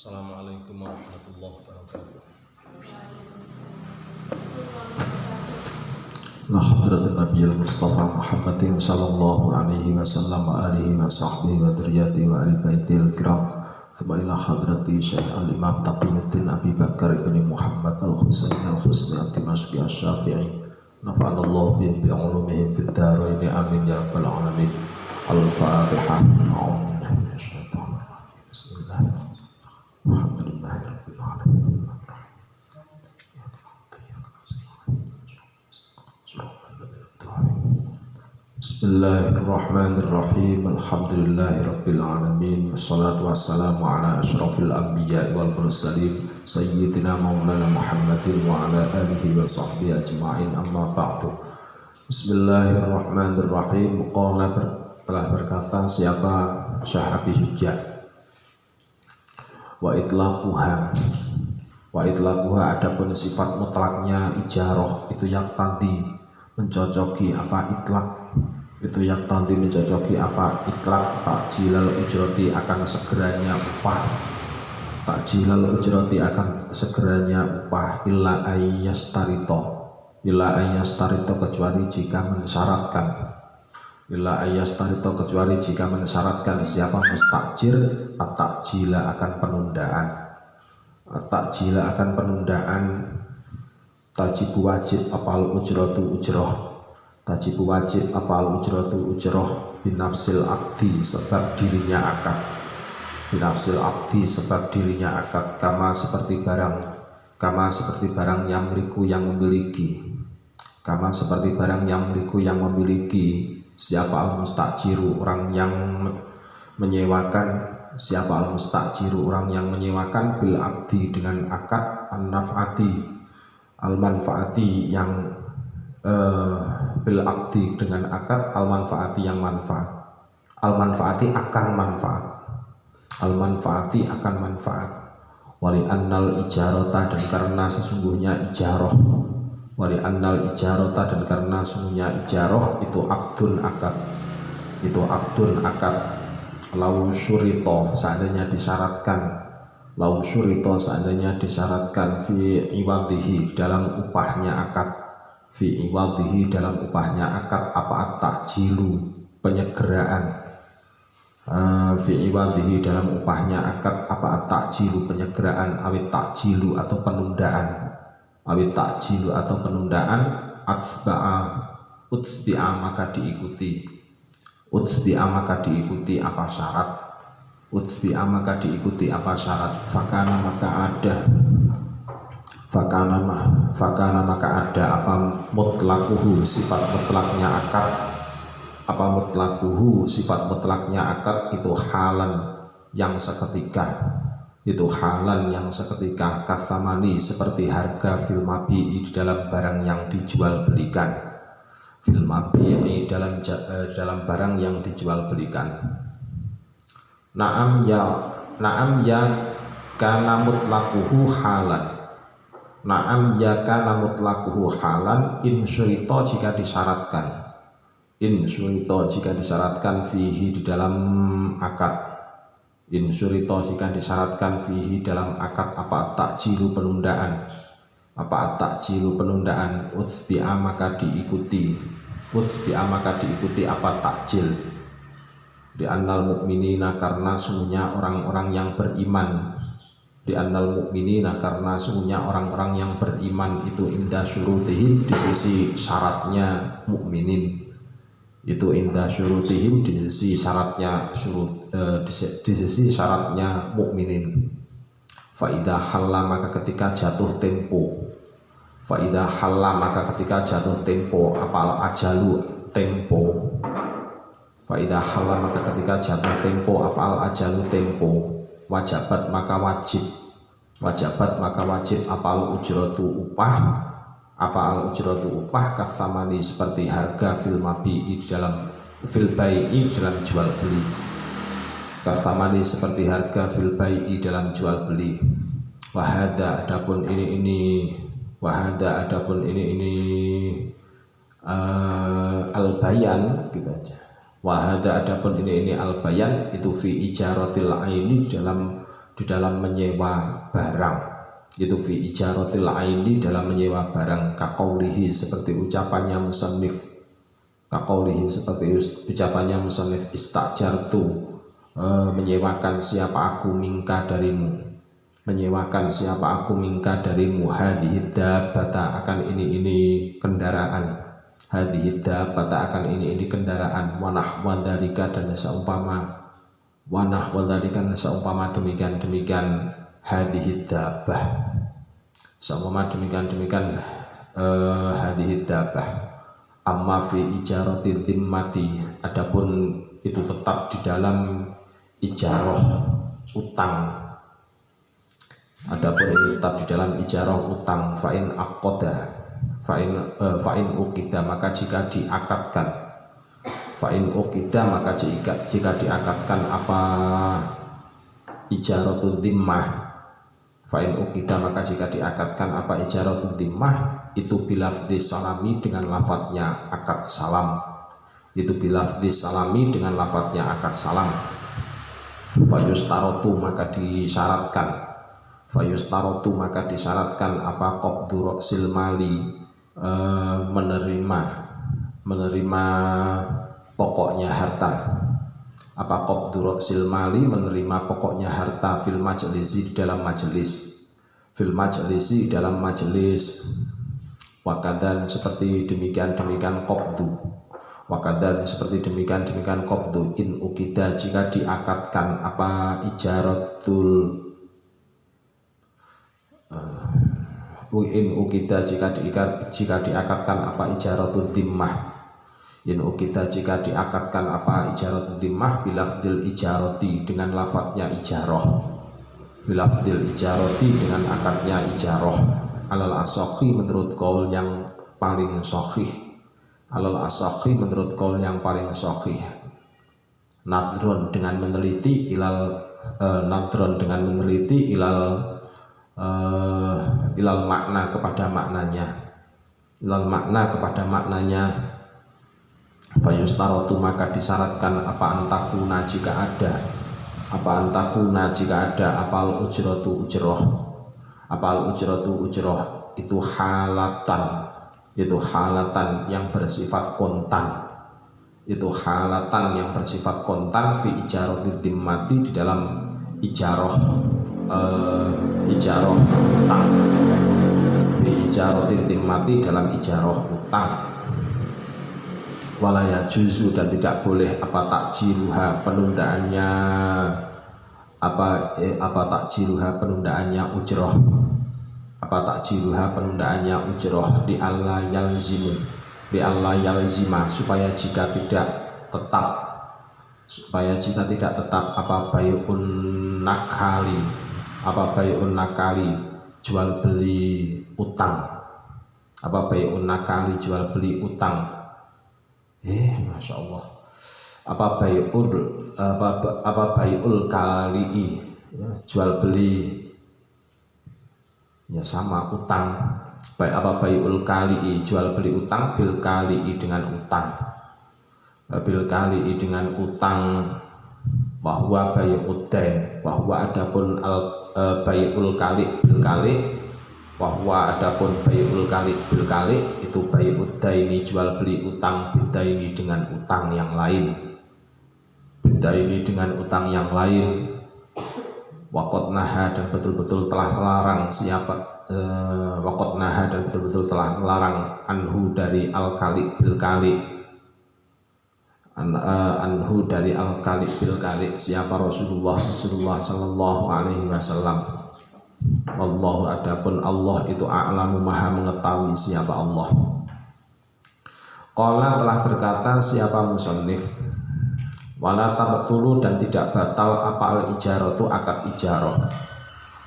Assalamualaikum warahmatullahi wabarakatuh. Hadratin Nabiyil Mustafa Muhammadin sallallahu alaihi wasallam wa alihi wa sahbihi wa dzurriyyati wa ali baitil kiram. Thumma ila hadrati Syekh Al-Imam Taqiyuddin Abi Bakar ibn Muhammad Al-Husain Al-Husni Al-Dimashqi Asy-Syafi'i. Nafa'anallahu bi ulumihim fid dharain amin ya rabbal alamin. Al-Fatihah. Bismillahirrahmanirrahim. Alhamdulillahirabbil alamin. Bismillahirrahmanirrahim. Alhamdulillahirabbil alamin. Wassalatu wassalamu ala asyrafil anbiya'i wal mursalin sayyidina maulana Muhammadin wa ala alihi wa sahbihi ajma'in, amma ba'du. Bismillahirrahmanirrahim. Qala telah berkata siapa Syekh Abi Hujjah, wa itlaquha adapun sifat mutlaknya ijarah itu yang tadi mencocoki apa itlaq, itu yang tadi mencocoki apa itlaq, takjilal ujrati akan segeranya upah, takjilal ujrati akan segeranya upah, illa ayyastarito kecuali jika mensyaratkan, illa ayyastarito kecuali jika mensyaratkan siapa mustakjir at-takjila akan penundaan, at-takjila akan penundaan. Tajibu wajib apal ujratu ujroh, tajibu wajib apal ujratu ujroh binafsil abdi sebab dirinya akad, binafsil abdi sebab dirinya akad, kama seperti barang yang memiliku yang memiliki, kama seperti barang yang memiliku yang memiliki siapa al mustajiru orang yang menyewakan, siapa al mustajiru orang yang menyewakan bil abdi dengan akad an-naf'ati al-manfaati yang bil abdi dengan akad al-manfaati yang manfaat, al-manfaati akan manfaat, al-manfaati akan manfaat, wali annal ijarota dan karena sesungguhnya ijarah, wali annal ijarota dan karena sesungguhnya ijarah itu akdun akad, itu akdun akad. Lau syurito seandainya disyaratkan, lau syurito seandainya disyaratkan fi iwadhihi dalam upahnya akad, fi iwadhihi dalam upahnya akad apa at-takjilu penyegeraan, fi iwadhihi dalam upahnya akad apa at-takjilu penyegeraan, awit takjilu atau penundaan, awit takjilu atau penundaan, utsbi'a maka diikuti, utsbi'a maka diikuti apa syarat, utsbi'a maka diikuti apa syarat, fakana maka ada apa mutlaquhu sifat mutlaknya akad, apa mutlaquhu sifat mutlaknya akad itu halan yang seketika, itu halan yang seketika, kasamani seperti harga fil mabi'i di dalam barang yang dijual belikan, fil mabi'i dalam barang yang dijual belikan. Naam ya kana mutlaquhu halan, naam ya kana mutlaquhu halan in syurita jika disyaratkan, in syurita jika disyaratkan fihi di dalam akad, in syurita jika disyaratkan fihi dalam akad apa takjilu penundaan, apa takjilu penundaan, utsbi'a maka diikuti, utsbi'a maka diikuti apa takjil, di annal mu'minina karena sungguhnya orang-orang yang beriman, di annal mu'minina karena sungguhnya orang-orang yang beriman itu indah syurutihim di sisi syaratnya mukminin, itu indah syurutihim di sisi syaratnya di sisi syaratnya mukminin. Faidah halla maka ketika jatuh tempo, faidah halla maka ketika jatuh tempo apal ajalu tempo, faidah halla maka ketika jatuh tempo apal ajalu tempo, wajabat maka wajib, wajabat maka wajib apal ujratu upah, apa al ujratu upah kasamani seperti harga fil mabi'i dalam fil bai'i dalam jual beli, kasamani seperti harga fil bai'i dalam jual beli. Wahada adapun ini wahada adapun ini al bayan gitu aja. Wahada adapun ini al bayan itu fi ijaratil aini di dalam menyewa barang, itu fi ijaratil aini dalam menyewa barang, kaqaulihi seperti ucapannya musannif, kaqaulihi seperti ucapannya musannif, istajartu menyewakan siapa aku minka darimu, menyewakan siapa aku minka darimu, hadhihi dabbata akan ini kendaraan, hadhihi dabbata akan ini kendaraan, wanah wadhalika dan seumpama, wanah wadhalikan seumpama demikian hadhihi dabbah, seumpama demikian hadhihi dabbah. Amma fi ijaratil dhimmati, adapun itu tetap di dalam ijarah utang, adapun itu tetap di dalam ijarah utang, fa'in aqoda fa'in ukida maka jika diakatkan, fa'in ukida maka jika diakatkan apa ijaratul dhimmah, fa'in ukida maka jika diakatkan apa ijaratul dhimmah, itu bilafdi salami dengan lafadznya akad salam, itu bilafdi salami dengan lafadznya akad salam. Fayustarotu maka disyaratkan apa qabdu ra'sil mali, menerima pokoknya harta, apa qabdu ra'sil mali menerima pokoknya harta, fil majlisi dalam majelis, wakadan seperti demikian qabdu, wakadan seperti demikian qabdu, in ukida jika diakatkan apa ijaratul in ukida jika diakatkan apa ijaratul dhimmah, in ukida jika diakatkan apa ijaratul dhimmah, bilafdil ijarati dengan lafadznya ijarah, bilafdil ijarati dengan akadnya ijarah, alal asakhi menurut qaul yang paling sahih, alal asakhi menurut qaul yang paling sahih, nadron dengan meneliti ilal ilal makna kepada maknanya, fayustaratu maka disyaratkan apa antakuna jika ada apal ujratu ujroh itu halatan yang bersifat kontan, fi ijaratil dhimmati di dalam ijarah utang, fi ijaratil dhimmati dalam ijarah utang. Wala yajuzu dan tidak boleh apa takjiluha penundaannya, apa takjiluha penundaannya ujroh, apa takjiluha penundaannya ujroh, di Allah yalzima supaya jika tidak tetap apa bay'un nakali jual beli utang, apa bay'un nakali jual beli utang, Masya Allah, apa bay'ul kali'i jual beli, ya sama utang, apa bay'ul kali'i jual beli utang, bil kali'i dengan utang, bahwa bay'ud dain, bahwa adapun bay'ul kali bil kali, bahwa adapun bay'ul kali bil kali itu bay'ud daini jual beli utang, bidaini dengan utang yang lain, waqad naha dan betul-betul telah melarang anhu dari al kali bil kali siapa Rasulullah sallallahu alaihi wasallam. Wallahu adapun Allah itu a'lamu maha mengetahui siapa Allah. Qala telah berkata siapa musannif, wala tabtulu dan tidak batal apa al ijaratu akad ijarah,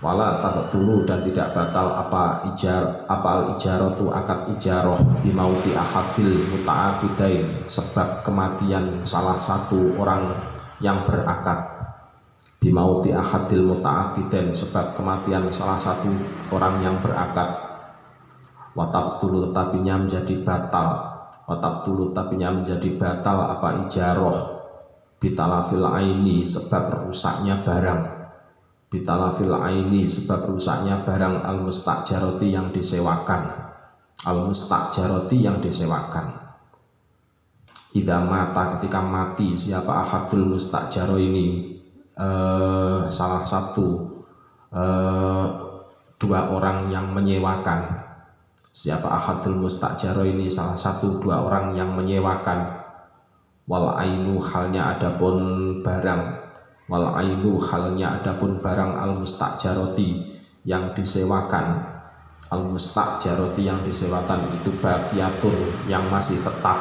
wala tabtulu dan tidak batal apa al ijaratu akad ijarah, bimauti ahadil muta'aqidain sebab kematian salah satu orang yang berakad, bimauti ahadil muta'aqidain sebab kematian salah satu orang yang berakad, watabtulu tetapinya menjadi batal apa ijarah, bitalafil aini sebab rusaknya barang, bitalafil aini sebab rusaknya barang al mustajaroti yang disewakan, al mustajaroti yang disewakan. Idza mata ketika mati siapa ahadul mustajaro ini salah satu dua orang yang menyewakan. Siapa ahadul mustajaro ini salah satu dua orang yang menyewakan. Wal ainu halnya adapun barang, wal ainu halnya adapun barang al mustajaroti yang disewakan, al mustajaroti yang disewakan itu baqiyatun yang masih tetap,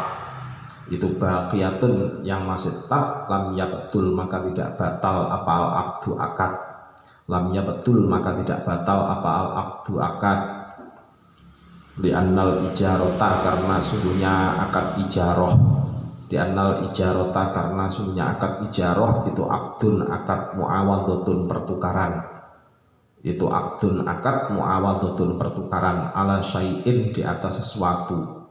itu baqiyatun yang masih tetap, lam yabtul maka tidak batal apa al aqdu akad, lam yabtul maka tidak batal apa al aqdu akad. Li'annal ijarota karena sungguhnya akad ijaroh, li'annal ijarota karena sungguhnya akad ijaroh itu akdun akad muawadhatun pertukaran, itu akdun akad muawadhatun pertukaran ala syai'in di atas sesuatu,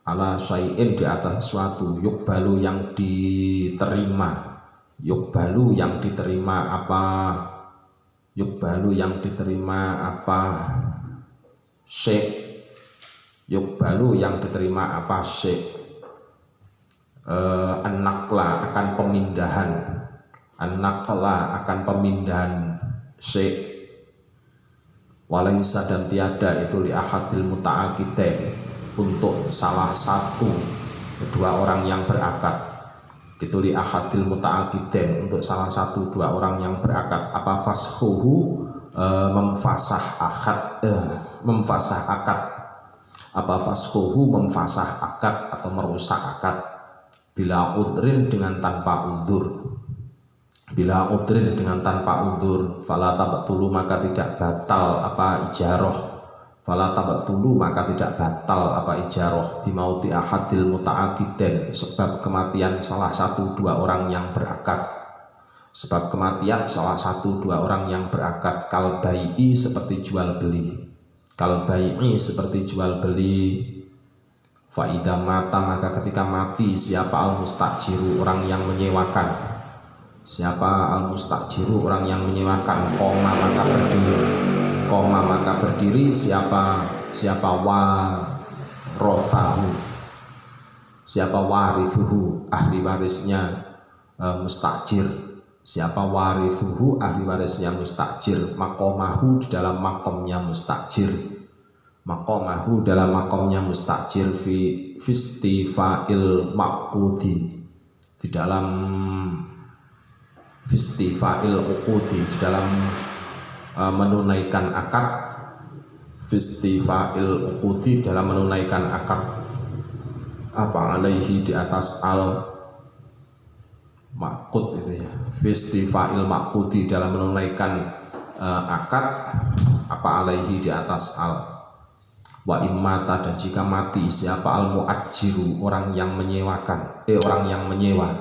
ala syai'in di atas sesuatu, yukbalu yang diterima, yukbalu yang diterima apa, yukbalu yang diterima apa syai', yukbalu yang diterima apa syai', an-naqla akan pemindahan, an-naqla akan pemindahan syai', walaysa dan tiada itu li ahadil muta'aqidain untuk salah satu dua orang yang berakad, itu li ahadil muta'aqidain untuk salah satu dua orang yang berakad apa fashuhu memfasah akad, memfasah akad, apa fashuhu memfasah akad atau merusak akad bila udrin dengan tanpa udzur, bila udrin dengan tanpa udzur, fala tabatulu maka tidak batal apa ijaroh, fala tabatulu maka tidak batal apa ijaroh bimauti ahadil muta'aqidain sebab kematian salah satu dua orang yang berakad, sebab kematian salah satu dua orang yang berakad. Kal bai'i seperti jual beli, kal bai'i seperti jual beli. Faidah mata maka ketika mati siapa al mustajiru orang yang menyewakan, siapa al mustajiru orang yang menyewakan, koma maka berdiri, koma maka berdiri siapa warosahu, siapa warithuhu ahli warisnya mustajir, siapa warithuhu ahli warisnya mustajir, makomahu di dalam makomnya mustajir, makomahu dalam makomnya mustajir fi fistifa'il maqudi di dalam fistifa'il uqudi di dalam menunaikan akad, fistifa'il uqudi dalam menunaikan akad apa alaihi di atas al maqud itu ya, fistifa'il maqudi dalam menunaikan akad apa alaihi di atas al. Wa immata dan jika mati siapa al muajiru orang yang menyewakan, orang yang menyewa.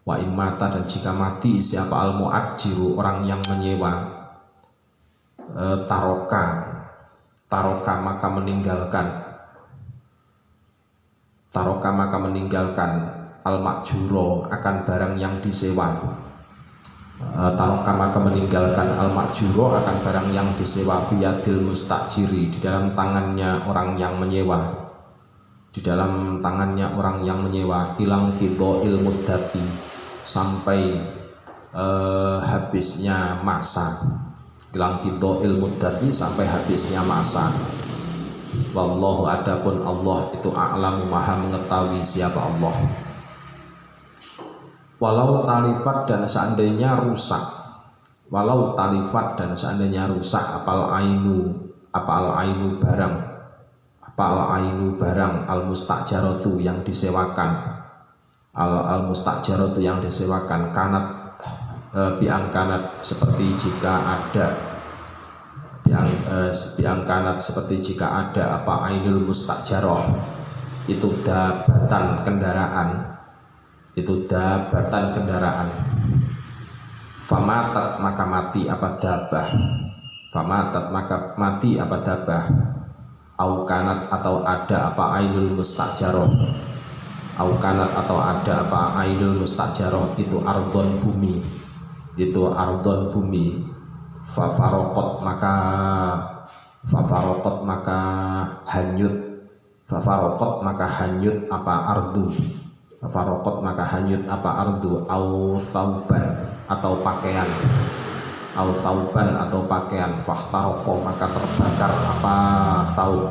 Wa immata dan jika mati siapa al muajiru orang yang menyewa, taroka maka meninggalkan, taroka maka meninggalkan al makjuro akan barang yang disewa, taroka maka meninggalkan al makjuro akan barang yang disewa fiyadil mustajiri di dalam tangannya orang yang menyewa, di dalam tangannya orang yang menyewa, ilang kido ilmuddati sampai habisnya masa, ilang kido ilmuddati sampai habisnya masa. Wallahu adapun Allah itu a'lamu maha mengetahui siapa Allah. Walau talifat dan seandainya rusak, walau talifat dan seandainya rusak apal ainu barang, apal ainu barang al mustajaratu yang disewakan, al mustajaratu yang disewakan, kanat biangkanat seperti jika ada, biangkanat seperti jika ada apa ainul mustajaroh itu dabatan kendaraan, itu dabatan kendaraan. Famatat maka mati apa dabah, famatat maka mati apa dabah, aukanat atau ada apa ainul mustajaroh, aukanat atau ada apa ainul mustajaroh itu ardon bumi, itu ardon bumi. fafarokot maka hanyut, fafarokot maka hanyut apa ardu, fafarokot maka hanyut apa ardu, au sauban atau pakaian, au sauban atau pakaian, fahtaroko maka terbakar apa saub,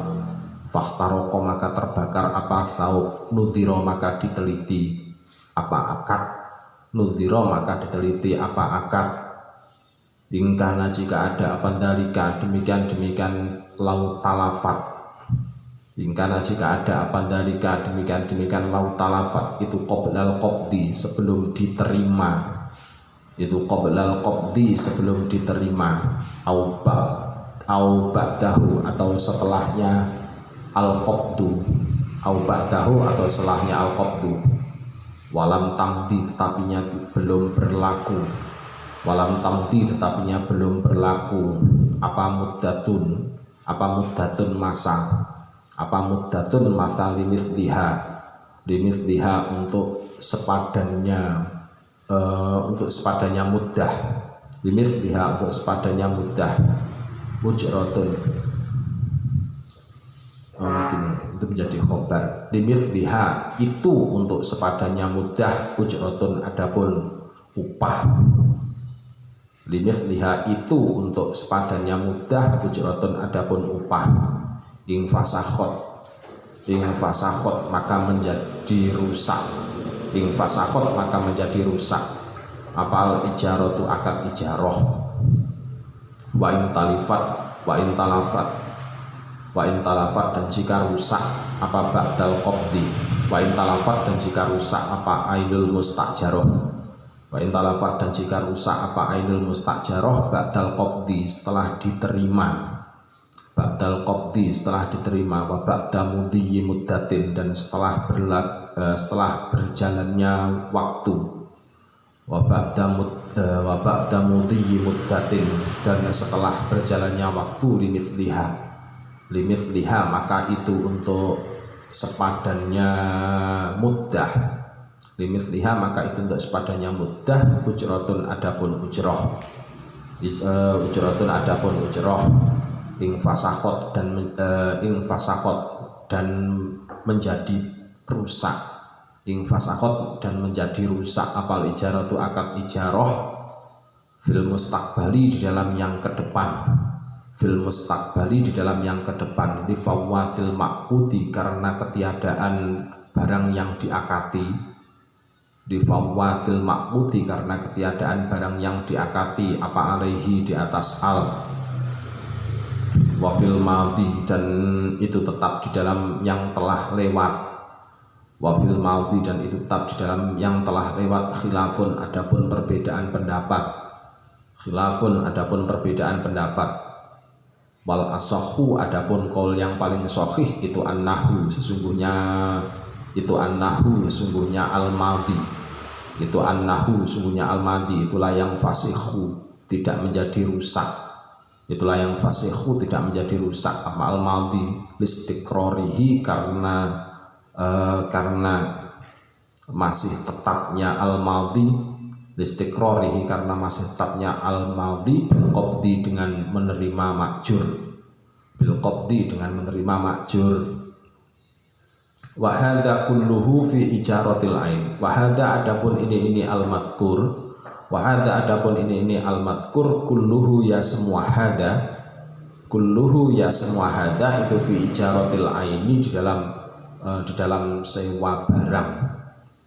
fahtaroko maka terbakar apa saub, nudhiro maka diteliti apa akad, nudhiro maka diteliti apa akad. Ingkana jika ada apa dalika demikian laut talafat, ingkana jika ada apa dalika demikian laut talafat, itu qoblal qabdi sebelum diterima, itu qoblal qabdi sebelum diterima, au ba'dahu atau setelahnya al qabdu, au ba'dahu atau setelahnya al qabdu, walam tamdi tetapinya belum berlaku, walam tamdi tetapinya belum berlaku apa muddatun masa limisliha untuk sepadannya muddah, limisliha untuk sepadannya muddah, ujratun gini, itu menjadi khobar, limisliha itu untuk sepadannya muddah, ujratun adapun upah, limisliha itu untuk sepadannya mudah, ujratun adapun upah. Ing fasakhot maka menjadi rusak, ing fasakhot maka menjadi rusak apal ijaratu akad ijaroh, wa in talafat dan jika rusak apa ba'dal qabdi, wa in talafat dan jika rusak apa ainul mustajaroh, wa in talafat dan jika rusak apa ainul mustajaroh ba'dal qabdi setelah diterima, ba'dal qabdi setelah diterima, wa ba'da mudhiyi muddatin dan setelah berjalannya waktu, wa ba'da mudhiyi muddatin dan setelah berjalannya waktu, limisliha maka itu untuk sepadannya muddah, limisliha maka itu untuk sepadannya muddah, ujratun adapun ujroh, ujratun adapun ujroh, ing fasakhot dan menjadi rusak, ing fasakhot dan menjadi rusak apal ijaratu akad ijaroh, fil mustaqbali di dalam yang ke depan, fil mustaqbali di dalam yang ke depan, li fawatil maqudi karena ketiadaan barang yang diakati, di fawatil maqudi karena ketiadaan barang yang diakati apa alaihi di atas al, wafil maudi dan itu tetap di dalam yang telah lewat, wafil maudi dan itu tetap di dalam yang telah lewat, khilafun adapun perbedaan pendapat, khilafun adapun perbedaan pendapat, wal asahhu adapun qaul yang paling sahih itu annahu sesungguhnya al maudi, itu annahu sesungguhnya al maudi itulah yang fasihu tidak menjadi rusak, itulah yang fasihu tidak menjadi rusak apa al maudi listiqrarihi karena masih tetapnya al maudi, listiqrarihi karena masih tetapnya al maudi bil qabdi dengan menerima makjur, bil qabdi dengan menerima makjur. Wa hadza kulluhu fi ijaratil ain, wa hadza adapun ini al mazkur, wa hadza adapun ini al mazkur, kulluhu ya semua hadza, kulluhu ya semua hadza itu fi ijaratil aini di dalam sewa barang,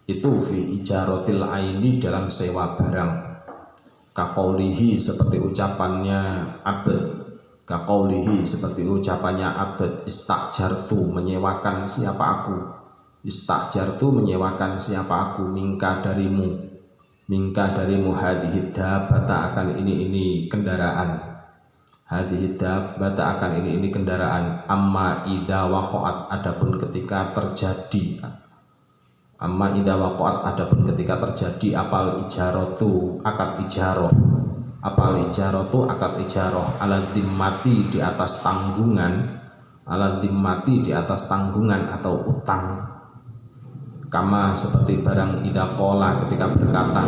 itu fi ijaratil aini dalam sewa barang, kaqaulihi seperti ucapannya abd, kaqaulihi seperti ucapannya abd, istajartu menyewakan siapa aku, istajartu menyewakan siapa aku, minka darimu hadhihi dabbata akan ini kendaraan, hadhihi dabbata akan ini kendaraan, amma idza waqa'at adapun ketika terjadi, amma idza waqa'at adapun ketika terjadi apal ijaratu akad ijaroh, apal ijaratu akad ijaroh ala dimmati di atas tanggungan, ala dimmati di atas tanggungan atau utang, kama seperti barang idza qala ketika berkata,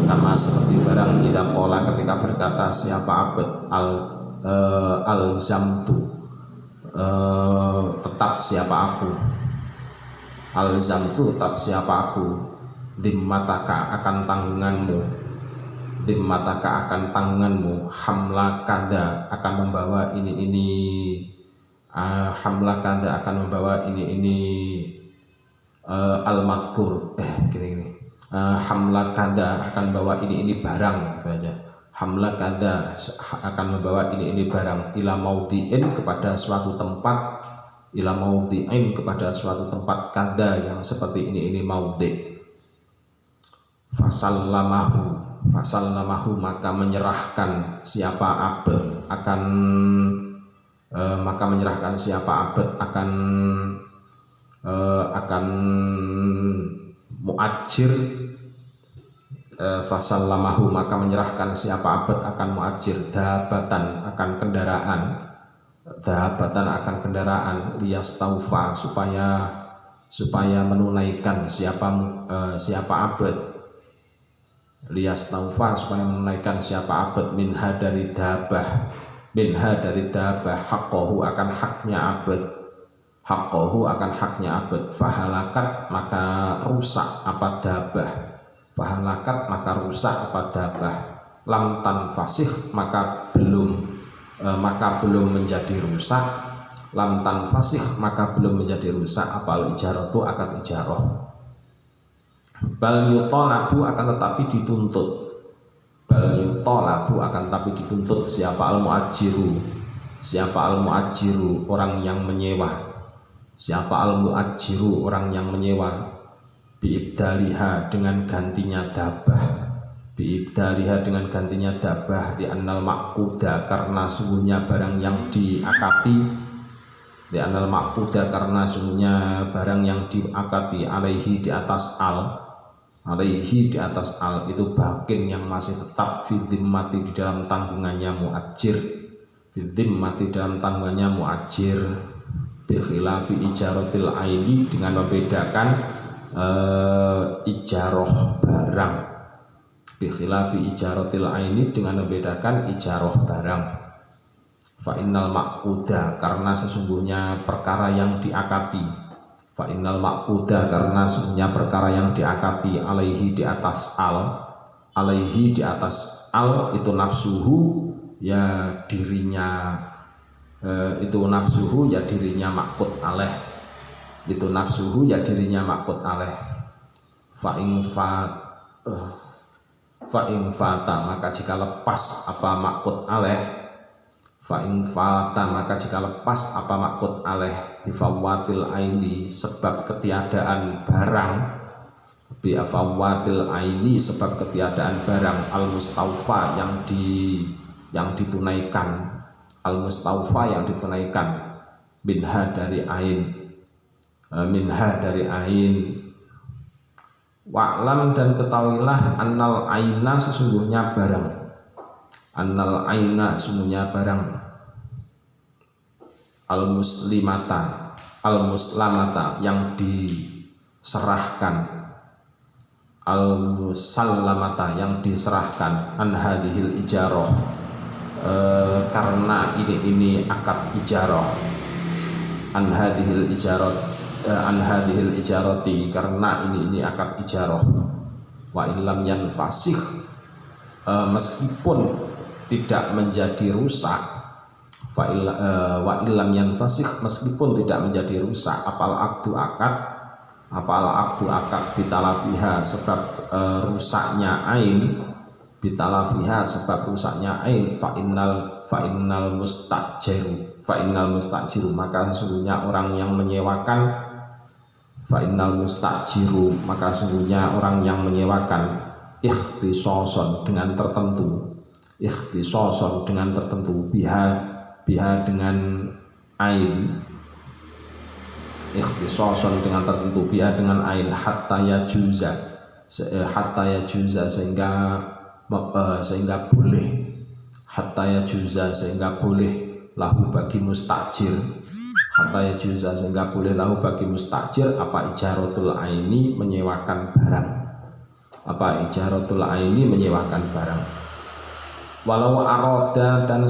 kama seperti barang ida qala ketika berkata siapa abad alzamtu tetap siapa aku, alzamtu tetap siapa aku, dimmataka akan tanggunganmu, dimmataka akan tanggunganmu, hamla kada akan membawa ini hamla kada akan membawa ini al-madhkur gini hamla kada akan bawa ini barang gitu aja. Hamla kada akan membawa ini barang ila maudhi'in kepada suatu tempat, ila maudhi'in kepada suatu tempat kada yang seperti ini maudhi'. Fasallamahu maka menyerahkan siapa abd akan akan muajir. Fasallamahu maka menyerahkan siapa abad akan muajir dabatan akan kendaraan liyastaufa supaya menunaikan siapa abad, liyastaufa supaya menunaikan siapa abad minha dari dabah haqqahu akan haknya abad, fahalakat maka rusak apa dabah, lam tanfasih maka belum menjadi rusak, lam tanfasih maka belum menjadi rusak apal ijaratu akan ijarah, bal yutolabu akan tetapi dituntut siapa al muajiru orang yang menyewa, biibdaliha dengan gantinya dabah, di annal maquda karena sungguhnya barang yang diakati, alaihi di atas al itu bakin yang masih tetap mati di dalam tanggungannya muajir, bi khilafi ijaratil aini dengan membedakan ijaroh barang, bi khilafi ijaratil aini dengan membedakan ijaroh barang. Fa innal maquda karena sesungguhnya perkara yang diakati, alaihi di atas al itu nafsuhu ya dirinya maqud alaih, fa in fata maka jika lepas apa maqud alaih bifawatil aini sebab ketiadaan barang al mustaufa yang ditunaikan minha dari ain, wa'lam dan ketahuilah annal aina sesungguhnya barang al muslamata yang diserahkan an hadhil ijarah karena ini akad ijarah, an hadhil ijarati karena ini akad ijarah, wa illam yanfasih meskipun tidak menjadi rusak, wa illam yanfasih meskipun tidak menjadi rusak apal akdu akad bitalafiha sebab rusaknya ain, fa innal mustajiru maka sesungguhnya orang yang menyewakan ikhtisoson dengan tertentu biha dengan ain, hatta yajuza sehingga boleh lahu bagi mustajir apa ijaratul aini menyewakan barang, ijaratul aini, menyewakan barang. Walau aroda dan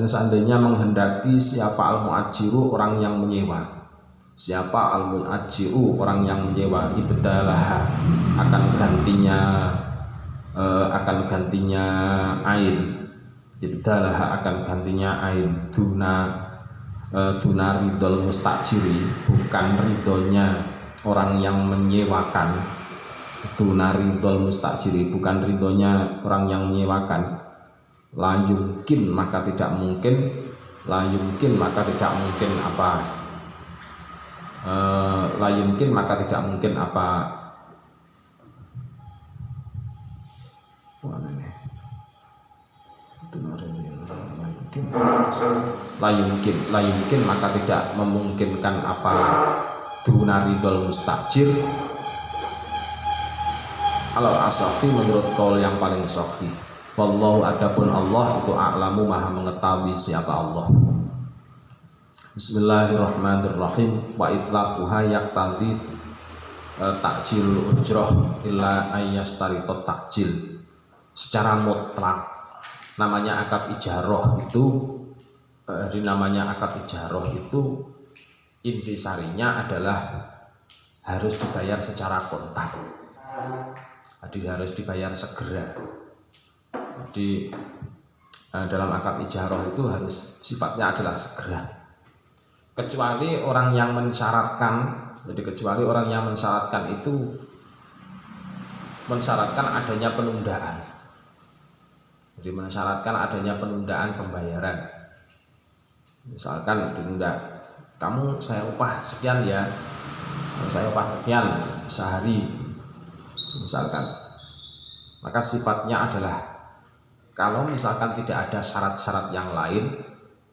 seandainya menghendaki siapa al-mu'ajiru, orang yang menyewa. Siapa al-mu'ajiru, orang yang menyewa, ibdalaha, akan gantinya ain. Ibdalaha akan gantinya ain duna ridol mustajiri, bukan ridhonya orang yang menyewakan. Duna ridol mustajiri, bukan ridhonya orang yang menyewakan. La yumkin maka tidak mungkin maka tidak memungkinkan apa dunaridol mustajir alal asafi, menurut qaul yang paling sahih. Wallahu, adapun Allah itu a'lamu, maha mengetahui siapa Allah. Bismillahirrahmanirrahim. Wa itlaquha yaqtadi takjil ujroh illa ayyastaritot takjil. Secara mutlak namanya akad ijaroh itu intisarinya adalah harus dibayar secara kontan. Jadi harus dibayar segera. Jadi dalam akad ijaroh itu harus sifatnya adalah segera. Kecuali orang yang mensyaratkan itu mensyaratkan adanya penundaan. Jadi mensyaratkan adanya penundaan pembayaran. Misalkan ditunda, kamu saya upah sekian ya, saya upah sekian sehari misalkan. Maka sifatnya adalah kalau misalkan tidak ada syarat-syarat yang lain,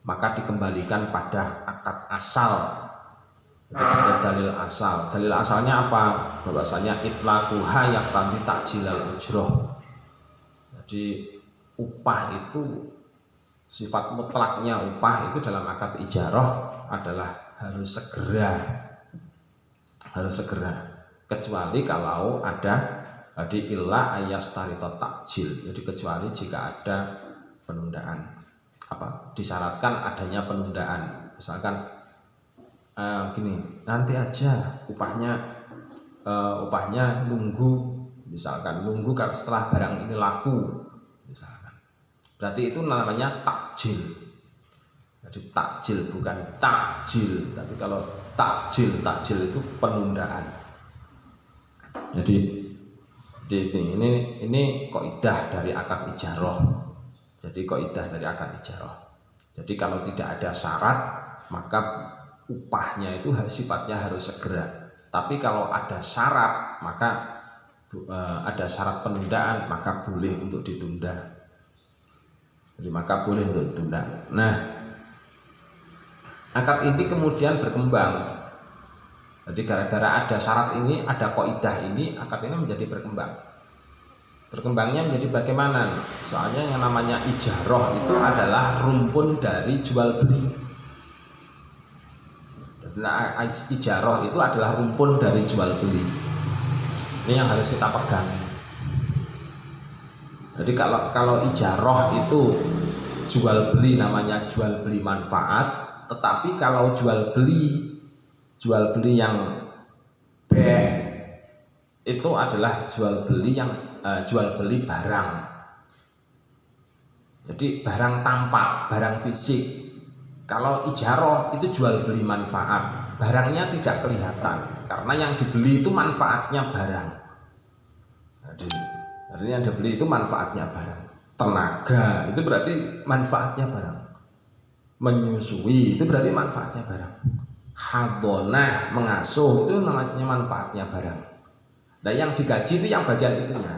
maka dikembalikan pada akad asal. Jadi ada dalil asal. Dalil asalnya apa? Bahwasanya itlaquha yaqtadi takjilal ujroh. Jadi upah itu, sifat mutlaknya upah itu dalam akad ijarah adalah harus segera. Kecuali kalau ada di illa ayastaritot takjil. Jadi kecuali jika ada penundaan, disyaratkan adanya penundaan. Misalkan gini, nanti aja upahnya nunggu, misalkan nunggu setelah barang ini laku, misalkan. Berarti itu namanya takjil. Jadi takjil bukan takjil. Tapi kalau takjil itu penundaan. Jadi ini kaidah dari akad ijarah. Jadi kalau tidak ada syarat, maka upahnya itu sifatnya harus segera. Tapi kalau ada syarat, maka ada syarat penundaan, maka boleh untuk ditunda. Nah, akad ini kemudian berkembang. Jadi gara-gara ada syarat ini, ada kaidah ini, akad ini menjadi berkembang. Berkembangnya menjadi bagaimana? Soalnya yang namanya ijarah itu adalah rumpun dari jual beli. Nah, ijarah itu adalah rumpun dari jual beli. Ini yang harus kita pegang. Jadi kalau ijarah itu jual beli, namanya jual beli manfaat. Tetapi kalau jual beli yang B itu adalah jual beli barang. Jadi barang tampak, barang fisik. Kalau ijarah itu jual beli manfaat, barangnya tidak kelihatan karena yang dibeli itu manfaatnya barang. Jadi yang dibeli itu manfaatnya barang. Tenaga itu berarti manfaatnya barang. Menyusui itu berarti manfaatnya barang. Hadonah, mengasuh itu namanya manfaatnya barang. Nah yang digaji itu yang bagian itunya.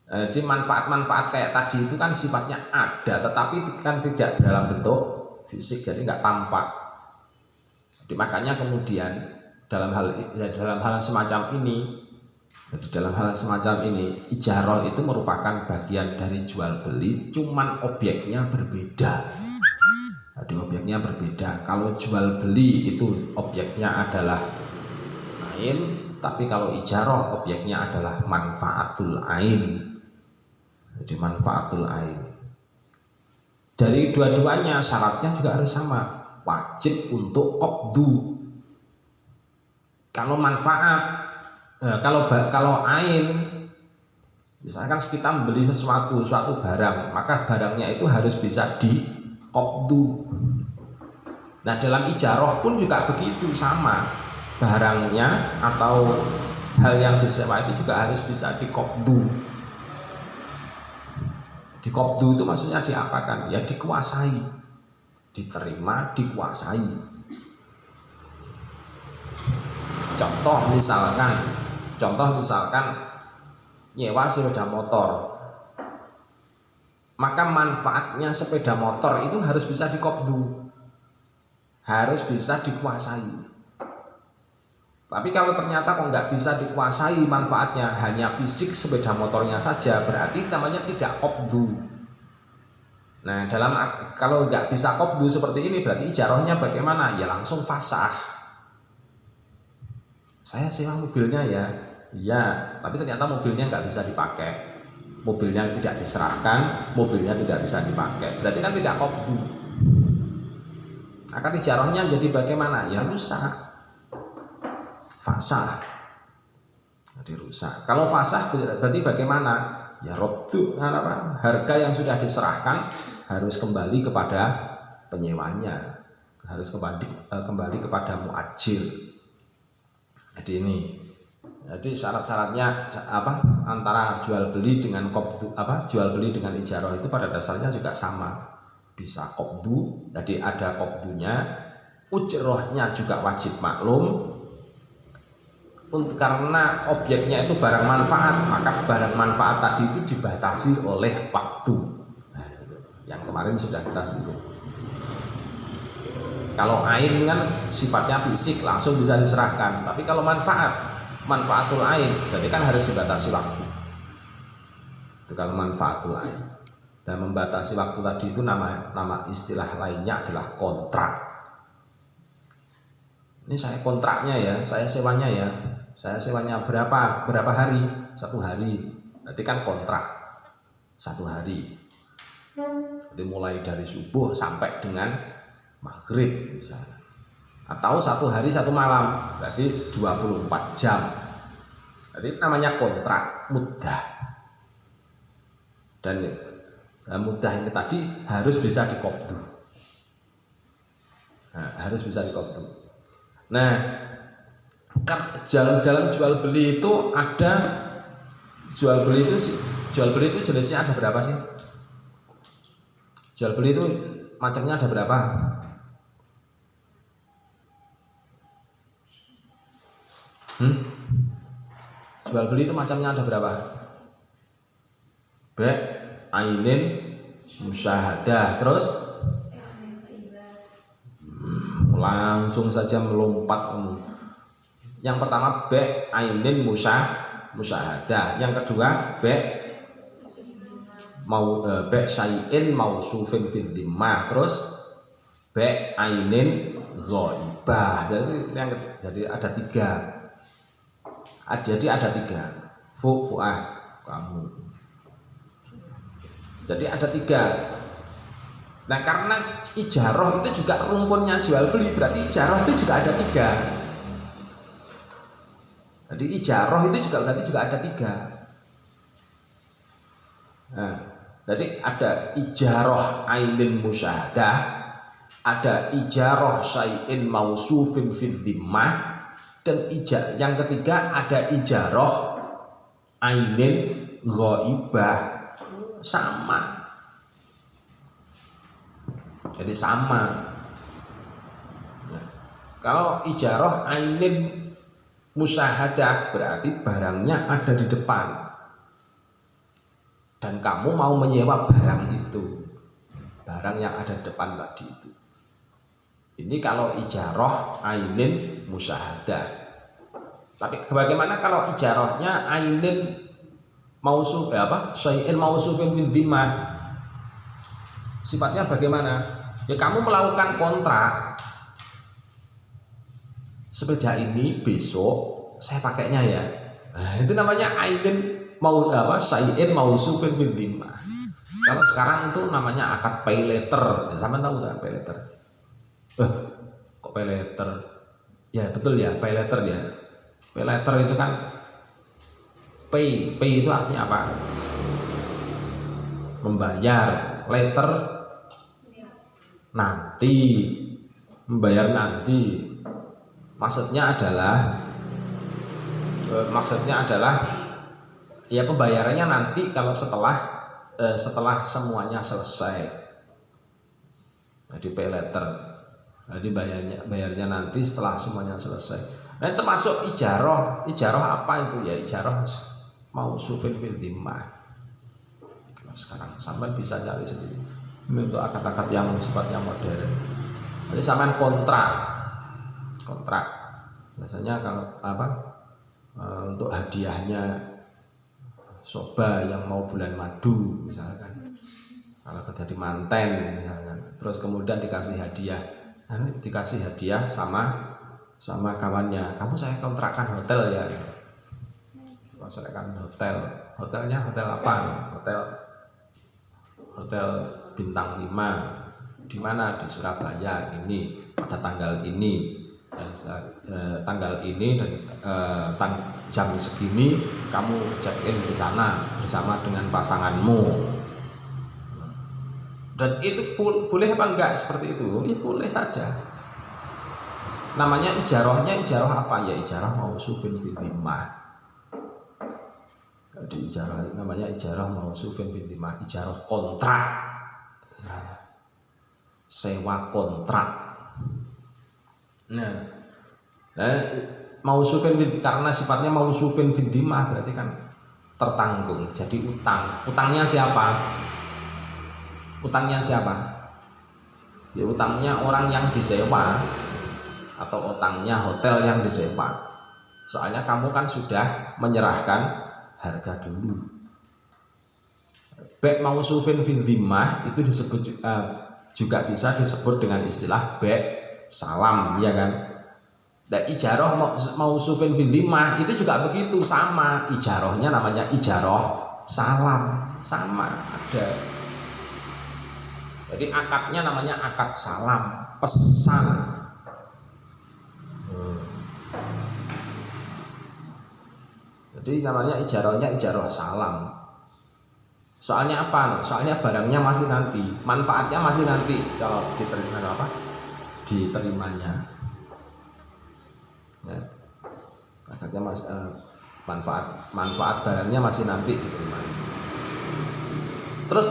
Jadi manfaat-manfaat kayak tadi itu kan sifatnya ada, tetapi kan tidak dalam bentuk fisik, jadi nggak tampak. Jadi makanya kemudian dalam hal semacam ini, ijarah itu merupakan bagian dari jual beli, cuman objeknya berbeda. Jadi objeknya berbeda. Kalau jual beli itu objeknya adalah ain, tapi kalau ijarah objeknya adalah manfaatul ain. Jadi manfaatul ain. Dari dua-duanya syaratnya juga harus sama, wajib untuk qabdu. Kalau manfaat, kalau ain, misalkan kita membeli suatu barang, maka barangnya itu harus bisa di qabdu. Nah dalam ijarah pun juga begitu, sama, barangnya atau hal yang disewa itu juga harus bisa di qabdu. Di qabdu itu maksudnya diapakan? Ya dikuasai, diterima, dikuasai. Contoh misalkan nyewa sepeda motor, maka manfaatnya sepeda motor itu harus bisa di qabdu, harus bisa dikuasai. Tapi kalau ternyata kok nggak bisa dikuasai manfaatnya, hanya fisik sepeda motornya saja, berarti namanya tidak qabdu. Nah kalau nggak bisa qabdu seperti ini, berarti ijarahnya bagaimana? Ya langsung fasah. Saya sewa mobilnya ya, iya, tapi ternyata mobilnya nggak bisa dipakai, mobilnya tidak diserahkan, mobilnya tidak bisa dipakai, berarti kan tidak qabdu. Akan ijarahnya jadi bagaimana? Ya rusak, fasah, jadi rusak. Kalau fasah berarti bagaimana? Ya robdu, harga yang sudah diserahkan harus kembali kepada penyewanya, harus kembali kepada muajir. Jadi ini, jadi syarat-syaratnya antara jual beli dengan qabdu, jual beli dengan ijarah itu pada dasarnya juga sama, bisa qabdu, jadi ada qabdunya, ujrohnya juga wajib maklum. Karena objeknya itu barang manfaat, maka barang manfaat tadi itu dibatasi oleh waktu. Nah, yang kemarin sudah kita sebut. Kalau ain kan sifatnya fisik, langsung bisa diserahkan. Tapi kalau manfaatul ain, berarti kan harus dibatasi waktu. Itu kalau manfaatul ain. Dan membatasi waktu tadi itu nama istilah lainnya adalah kontrak. Ini saya kontraknya ya, saya sewanya ya. Saya sewanya berapa hari? 1 hari. Berarti kan kontrak 1 hari. Jadi mulai dari subuh sampai dengan maghrib misalnya. Atau 1 hari 1 malam, berarti 24 jam. Jadi namanya kontrak muddah. Dan muddah ini tadi harus bisa diqabdu. Nah, harus bisa diqabdu. Nah, dalam jual beli itu ada jual beli itu jenisnya ada berapa sih? Jual beli itu macamnya ada berapa? Jual beli itu macamnya ada berapa? Be', ainin, musyahadah, terus langsung saja melompat. Yang pertama be' ainin musyahadah, yang kedua be' syai'in mausufin fil dhimmah, terus be' ainin ghaibah. Jadi ada 3. Jadi ada 3. Fu'ah kamu. Jadi ada 3. Nah karena ijarah itu juga rumpunnya jual beli, berarti ijarah itu juga ada 3. Jadi ijarah itu juga berarti juga ada 3. Nah, jadi ada ijarah ainin musyahadah, ada ijarah syai'in mausufin fil dhimmah, dan yang ketiga ada ijarah ainin ghaibah. Sama. Jadi sama. Nah, kalau ijarah ainin musyahadah berarti barangnya ada di depan dan kamu mau menyewa barang itu, barang yang ada di depan tadi itu. Ini kalau ijarah ainin musyahadah. Tapi bagaimana kalau ijarahnya ainin mausuf syai'in mausufin fil dhimmah? Sifatnya bagaimana? Ya kamu melakukan kontrak, sepeda ini besok saya pakainya ya. Nah, itu namanya ainin mau apa? Sayin mausufin bil dhimmah. Kalau sekarang itu namanya akad pay letter. Sama tahu tak pay letter? Kok pay letter? Ya betul ya, pay letter ya. Pay letter itu kan pay itu artinya apa? Membayar. Letter nanti, membayar nanti. Maksudnya adalah ya pembayarannya nanti kalau setelah semuanya selesai. Jadi pay letter. Jadi bayarnya nanti setelah semuanya selesai. Nah, termasuk ijarah. Ijarah apa itu? Ya ijarah mausufin bil dhimmah. Sekarang sampean bisa cari sendiri. Ini untuk akad-akad yang sifatnya modern. Jadi sampean kontrak. Biasanya kalau untuk hadiahnya soba yang mau bulan madu misalkan, kalau jadi manten misalkan, terus kemudian dikasih hadiah sama kawannya, kamu saya kontrakkan hotel ya, hotelnya hotel apa? Hotel bintang 5 di mana? Di Surabaya ini pada tanggal ini. Tanggal ini dan jam segini kamu check in di sana bersama dengan pasanganmu. Dan itu boleh apa enggak seperti itu? Ya boleh saja. Namanya ijarah apa? Ya ijarah mausufin bil dhimmah. Jadi namanya ijarah mausufin bil dhimmah, ijarah kontrak. Sewa kontrak. Nah, mausufin karena sifatnya mausufin bil dhimmah berarti kan tertanggung. Jadi utangnya siapa? Ya utangnya orang yang disewa atau utangnya hotel yang disewa. Soalnya kamu kan sudah menyerahkan harga dulu. Bek mausufin bil dhimmah itu disebut juga bisa disebut dengan istilah bek salam, ya kan? Dan ijarah mausufin bil dhimmah itu juga begitu, sama. Ijarahnya namanya ijarah salam, sama ada. Jadi akadnya namanya akad salam, pesan. Jadi namanya ijarahnya ijarah salam. Soalnya apa? Soalnya barangnya masih nanti, manfaatnya masih nanti. Kalau diterimanya, ya. Akadnya manfaat barangnya masih nanti diterima. Terus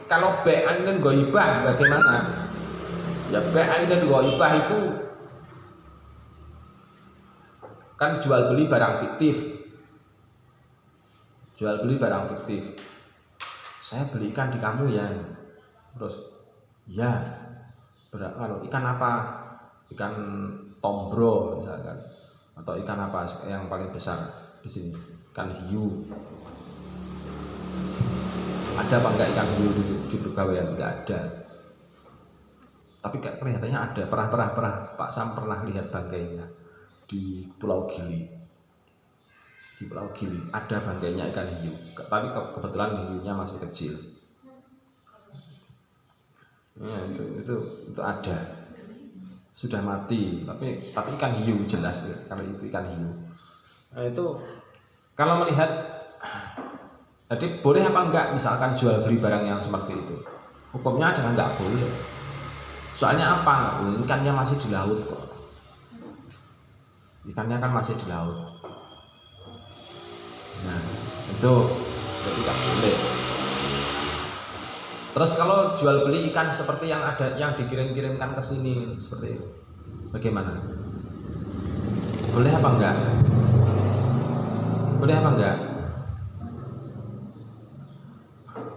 kalau bai'an ghaibah bagaimana? Ya bai'an ghaibah itu kan jual beli barang fiktif. Saya belikan di kamu ya. Terus ya, ikan apa? Ikan tombro misalkan, atau ikan apa yang paling besar di sini? Ikan hiu. Ada apa enggak ikan hiu di Pegawean? Enggak ada. Tapi kelihatannya ada. Pernah Pak Sam pernah lihat bangkainya di Pulau Gili. Di Pulau Gili ada bangkainya ikan hiu, tapi kebetulan hiunya masih kecil. Ya, itu ada, sudah mati, tapi ikan hiu jelas ya, kalau itu ikan hiu. Nah, itu kalau melihat, jadi boleh apa enggak misalkan jual beli barang yang seperti itu? Hukumnya adalah enggak boleh. Soalnya apa? Ikannya masih di laut kok. Ikannya kan masih di laut. Nah, itu tidak boleh. Terus kalau jual beli ikan seperti yang dikirimkan ke sini seperti itu, bagaimana? Boleh apa enggak?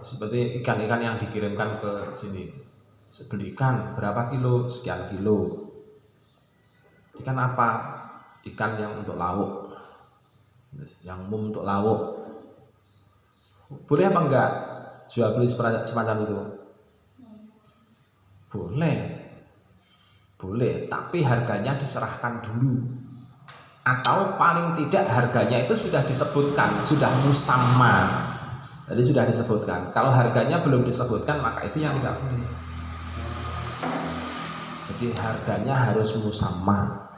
Seperti ikan-ikan yang dikirimkan ke sini. Beli ikan berapa kilo? Sekian kilo. Ikan apa? Ikan yang untuk lauk. Yang umum untuk lauk. Boleh apa enggak jual beli semacam itu? Boleh, tapi harganya diserahkan dulu. atau paling tidak harganya itu sudah disebutkan, sudah musamma. Jadi sudah disebutkan. Kalau harganya belum disebutkan maka itu yang tidak boleh. Jadi harganya harus musamma.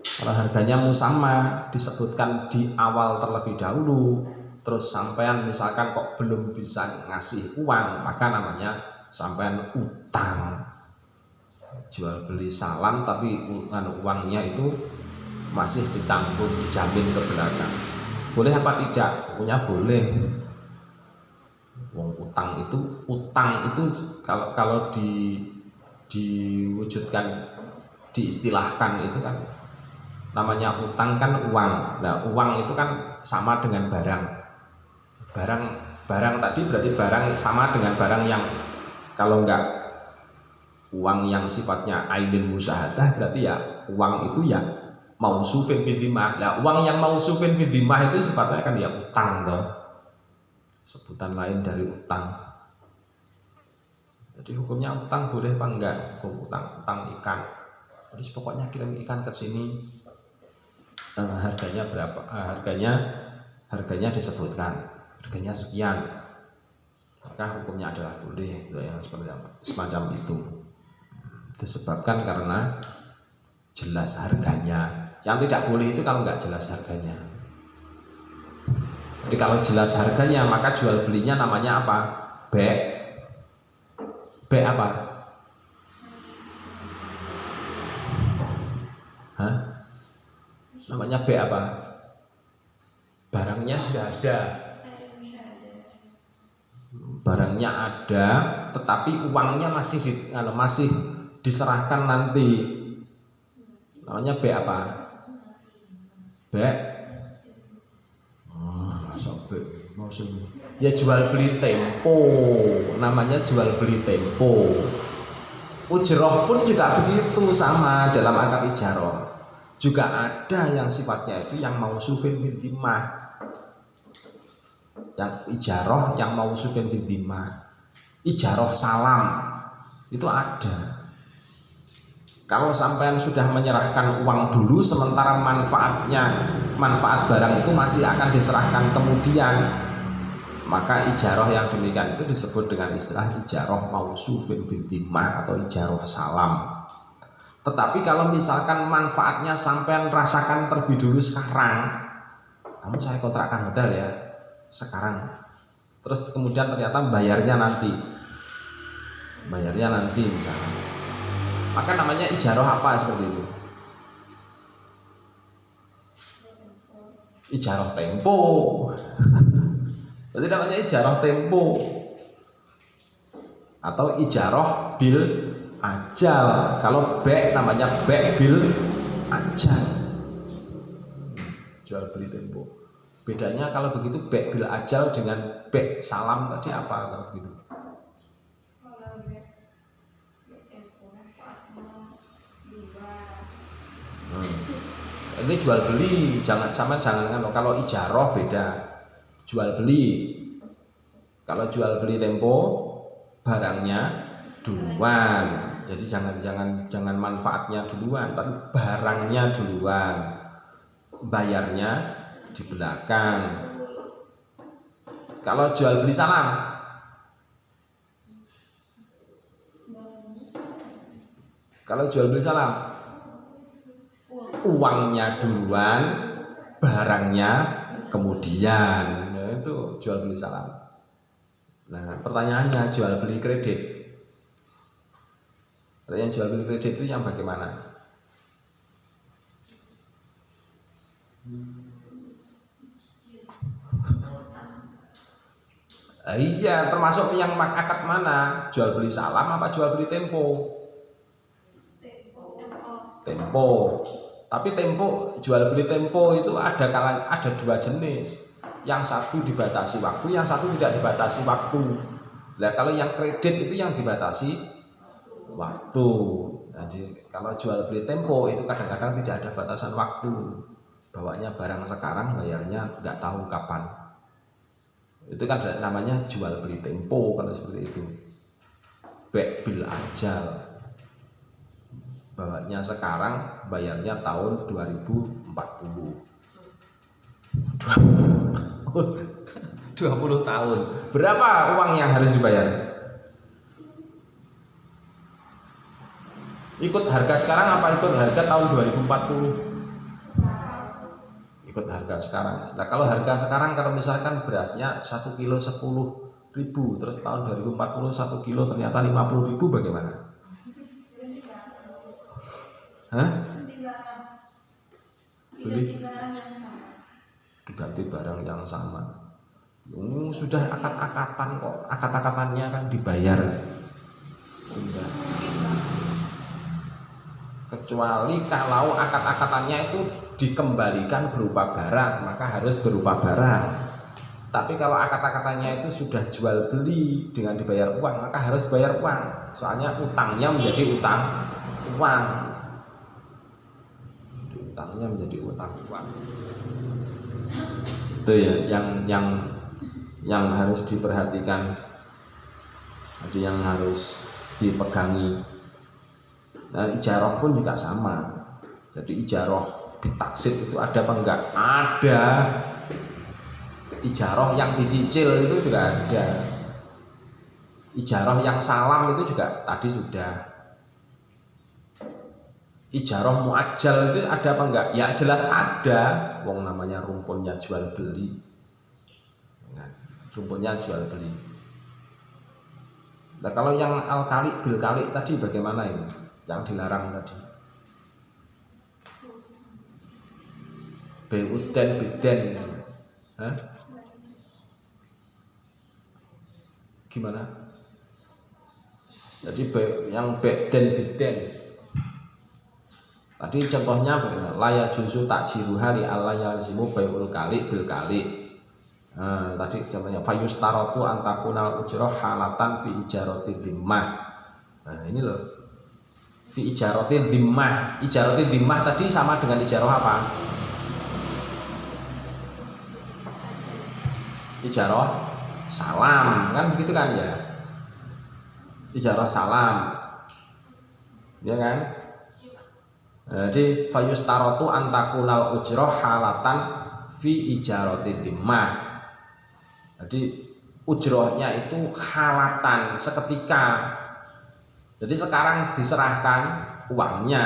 Kalau harganya musamma disebutkan di awal terlebih dahulu, terus sampean misalkan kok belum bisa ngasih uang, maka namanya sampean utang. Jual beli salam tapi uangnya itu masih ditanggung, dijamin ke belakang. Boleh apa tidak? Punya boleh. Utang itu kalau diwujudkan, diistilahkan itu kan namanya utang kan uang. Nah, uang itu kan sama dengan barang. Barang tadi berarti barang sama dengan barang yang kalau enggak uang yang sifatnya ainin musyahadah, berarti ya uang itu ya mausufin bidimah. Nah, uang yang mausufin bidimah itu sifatnya kan ya utang toh. Sebutan lain dari utang. Jadi hukumnya utang boleh apa enggak? Hukum utang ikan. Jadi pokoknya kirim ikan ke sini, harganya berapa? Harganya disebutkan. Harganya sekian. Maka hukumnya adalah boleh, yang semacam itu. Disebabkan karena jelas harganya. Yang tidak boleh itu kalau nggak jelas harganya. Jadi kalau jelas harganya maka jual belinya namanya apa? B apa? Hah? Namanya B apa? Barangnya sudah ada. Barangnya ada, tetapi uangnya masih diserahkan nanti. Namanya B apa? B. Ya jual beli tempo, namanya jual beli tempo. Ujroh pun juga begitu, sama dalam akad ijaroh. Juga ada yang sifatnya itu yang mausufin bidimah, yang ijaroh yang mausufin bidimah. Ijaroh salam itu ada. Kalau sampean sudah menyerahkan uang dulu, sementara manfaat barang itu masih akan diserahkan kemudian, maka ijaroh yang demikian itu disebut dengan istilah ijaroh mausufin bidimah atau ijaroh salam. Tetapi kalau misalkan manfaatnya sampean rasakan terlebih dulu sekarang, kamu saya kontrakkan hotel ya sekarang, terus kemudian ternyata bayarnya nanti misalnya, maka namanya ijaroh apa seperti itu? Ijaroh tempo. Berarti namanya ijaroh tempo atau ijaroh bil ajal. Kalau B namanya B bil ajal. Jual beli tempo. Bedanya kalau begitu B bil ajal dengan B salam tadi apa kalau begitu? Ini jual beli, jangan kalau ijaroh beda. Jual beli. Kalau jual beli tempo barangnya duluan. Jadi jangan manfaatnya duluan, tapi barangnya duluan. Bayarnya di belakang. Kalau jual beli salam, uangnya duluan, barangnya kemudian. Nah, itu jual beli salam. Nah, pertanyaannya jual beli kredit. Yang jual beli kredit itu yang bagaimana? Iya, termasuk yang akad mana? Jual beli salam apa jual beli tempo? Tempo. Tapi jual beli tempo itu ada dua jenis. Yang satu dibatasi waktu, yang satu tidak dibatasi waktu. Nah, kalau yang kredit itu yang dibatasi waktu. Jadi kalau jual beli tempo itu kadang-kadang tidak ada batasan waktu. Bawanya barang sekarang, bayarnya nggak tahu kapan. Itu kan namanya jual beli tempo kalau seperti itu. Bil ajal. bawanya sekarang, bayarnya tahun 2040. 20 tahun. Berapa uang yang harus dibayar? Ikut harga sekarang apa ikut harga tahun 2040? Ikut harga sekarang. Nah kalau harga sekarang, kalau misalkan berasnya 1 kilo 10.000, terus tahun 2040 1 kilo ternyata 50.000, bagaimana? Hah? Beli diganti barang yang sama. Sudah akad-akatan kok, akad-akatannya kan dibayar. Udah. Kecuali kalau akad-akatannya itu dikembalikan berupa barang, maka harus berupa barang. Tapi kalau akad-akatannya itu sudah jual beli dengan dibayar uang, maka harus bayar uang. Soalnya utangnya menjadi utang uang. Utangnya menjadi utang uang. Itu ya yang harus diperhatikan. Jadi yang harus dipegangi. Dan ijarah pun juga sama. Jadi ijarah bitaksib itu ada apa enggak? Ada. Ijarah yang dicicil itu juga ada. Ijarah yang salam itu juga tadi sudah. Ijarah muajjal itu ada apa enggak? Ya jelas ada. Wong namanya rumpunnya jual beli. Rumpunnya jual beli. Nah kalau yang al-kali bil kali tadi bagaimana ini? Yang dilarang tadi. Beuden beden. Hah? Gimana? Jadi yang beden beden. Tadi contohnya bagaimana? Laya juzu tak jiruha li Allah yalzimu bai'ul kali bil kali. Tadi contohnya fayustaratu antakunal ujroh halatan fi ijarati dhimmah. Nah ini loh, fi ijarati dhimmah. Ijarati dhimmah tadi sama dengan ijarah apa? Ijarah salam, kan begitu kan ya? Ijarah salam, ya kan? Jadi fayustaratu antakunal ujroh halatan fi ijarati dhimmah. Jadi ujrohnya itu halatan, seketika. Jadi sekarang diserahkan uangnya.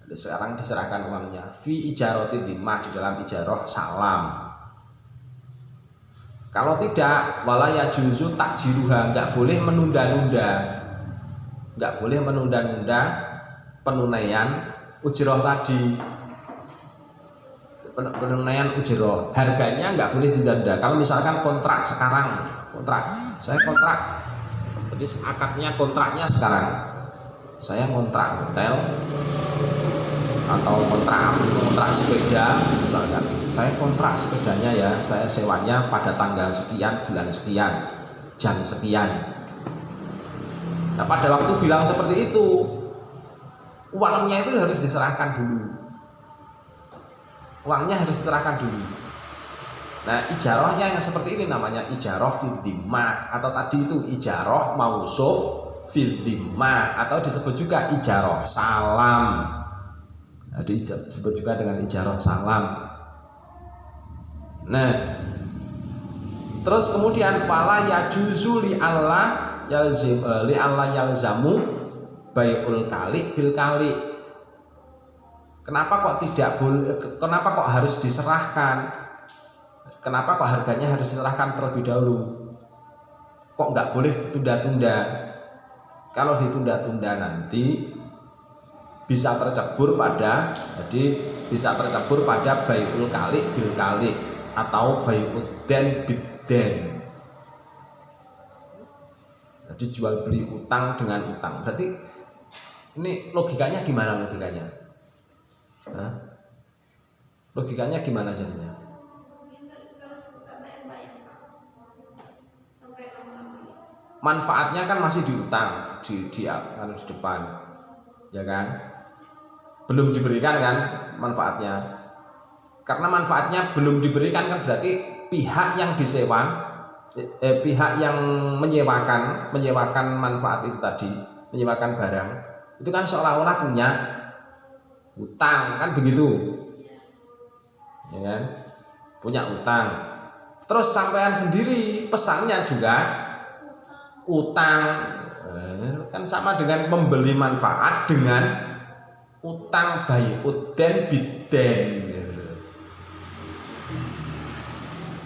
Jadi sekarang diserahkan uangnya fi ijarati dhimmah, di dalam ijarah salam. Kalau tidak, wala yajuzu takjiruha, enggak boleh menunda-nunda. Enggak boleh menunda-nunda penunaian ujroh tadi. Penunaian ujroh, harganya nggak boleh ditunda. Kalau misalkan kontrak sekarang, saya kontrak, jadi akadnya kontraknya sekarang, saya kontrak hotel atau kontrak sepeda, misalkan saya kontrak sepedanya ya, saya sewanya pada tanggal sekian, bulan sekian, jam sekian. Nah pada waktu bilang seperti itu, uangnya itu harus diserahkan dulu. Uangnya harus diserahkan dulu. Nah ijarahnya yang seperti ini namanya ijarah fil dhimmah, atau tadi itu ijarah mausuf fil dhimmah, atau disebut juga ijarah salam. Nah, disebut juga dengan ijarah salam. Nah terus kemudian wala yajuzu li Allah yalzamu bai'ul kali bil kali. Kenapa kok tidak boleh? Kenapa kok harus diserahkan? Kenapa kok harganya harus diserahkan terlebih dahulu? Kok nggak boleh tunda-tunda? Kalau ditunda-tunda nanti bisa tercebur pada, jadi bisa tercebur pada bai'ul kali bil kali atau bai'udden bidden. Jadi jual beli utang dengan utang. Berarti ini logikanya gimana logikanya? Logikanya gimana jadinya? Manfaatnya kan masih diutang di depan, ya kan? Belum diberikan kan manfaatnya? Karena manfaatnya belum diberikan kan berarti pihak yang disewa, pihak yang menyewakan manfaat itu tadi, menyewakan barang, itu kan seolah-olah punya utang, kan begitu, ya kan? Punya utang. Terus sampean sendiri pesannya juga utang, kan sama dengan membeli manfaat dengan utang bai'ud dan biden.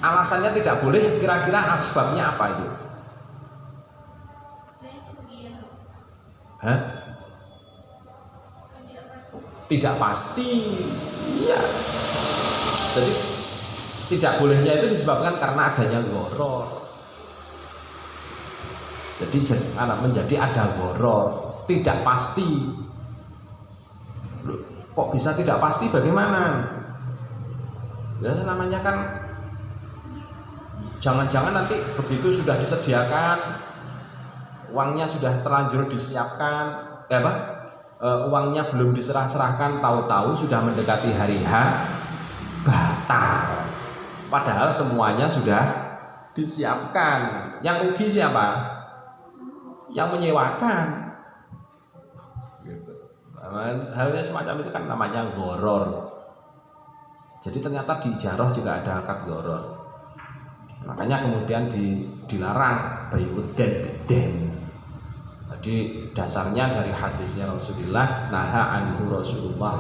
Alasannya tidak boleh, kira-kira sebabnya apa itu? Hah? Tidak pasti. Iya. Jadi tidak bolehnya itu disebabkan karena adanya gharar. Jadi menjadi ada gharar, tidak pasti. Loh, kok bisa tidak pasti, bagaimana? Ya namanya kan jangan-jangan nanti begitu sudah disediakan, uangnya sudah terlanjur disiapkan, uangnya belum diserah-serahkan, tahu-tahu sudah mendekati hari H, batal. Padahal semuanya sudah disiapkan. Yang rugi siapa? Yang menyewakan. Gitu. Halnya semacam itu kan namanya gharar. Jadi ternyata di ijarah juga ada akad gharar. Makanya kemudian dilarang bai'ud dan biden. Jadi dasarnya dari hadisnya Rasulullah, naha anhu Rasulullah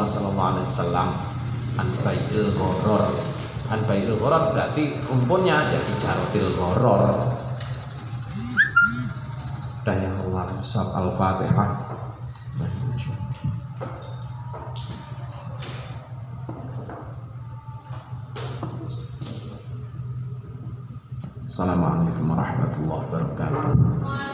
sallallahu alaihi wasallam an bai'il gharar. An bai'il gharar berarti rumpunnya ya ijaratil gharar. Dayallahu al-Fatihah. Assalamualaikum warahmatullahi wabarakatuh.